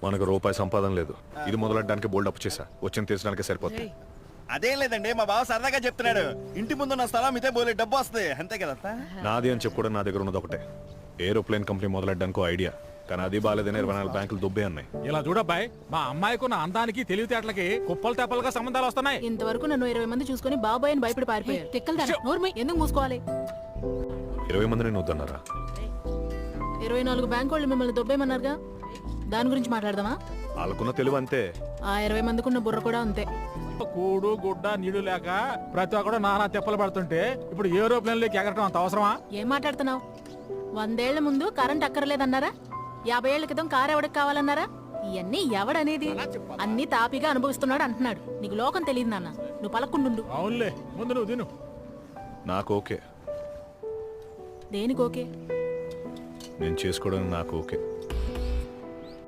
మనకు రూపాయి సంపాదన లేదు. ఇది మొదలెట్టడానికి బోల్డ్ అప్పు చేశా. వచ్చిన తీర్చడానికి సరిపోతుంది. అదేం లేదండి, మా బావ సరదాగా చెప్తున్నాడు. ఇంటి ముందు నా స్థలం ఇదే బోలే డబ్బు వస్తుంది, అంతే కదా. నాది అని చెప్పుకోవడం నా దగ్గర ఉన్నది ఒకటే, ఏరోప్లేన్ కంపెనీ మొదలెట్టడానికి ఐడియా. కానీ అది బాలేదని 24 బ్యాంకులు దుబ్బే అన్నాయి. ఇలా చూడబ్బాయి, మా అమ్మాయికు నా అందానికి తెలివితేటలకి కుప్పలు తెప్పలుగా సంబంధాలు వస్తున్నాయి. ఇంతవరకు నన్ను 20 మంది చూసుకుని బాబాయ్ అని భయపడి పారిపోయారు. తిక్కలు నోర్మై ఎందుకు మూసుకోవాలి? 20 మంది నేను వద్దన్నారా? 24 బ్యాంకు వాళ్ళు మిమ్మల్ని దొబ్బేమన్నారుగా, దాని గురించి మాట్లాడదామా? వాళ్ళకున్న తెలివి అంతే. ఆ 20 మందికి ఉన్న బుర్ర కూడా అంతే. కూడు గుడ్డ నీళ్లు లేక ప్రతి ఒక్కడు నానా తెప్పలు పడుతుంటే ఇప్పుడు ఏరోప్లేన్ లోకి ఎగరటం అంత అవసరమా? ఏం మాట్లాడుతున్నావు? 100 ఏళ్ల ముందు కరెంట్ అక్కర్లేదన్నారా? 50 ఏళ్ల క్రితం కారు ఎవడికి కావాలన్నారా? ఇవన్నీ ఎవడనేది? అన్ని తాపిగా అనుభవిస్తున్నాడు అంటున్నాడు. నీకు లోకం తెలియదు నాన్న, నువ్వు పలకుండు. అవునులే, ముందు నువ్వు తిను. నాకు ఓకే. దేనికి ఓకే? నేను చేసుకోవడానికి నాకు ఓకే.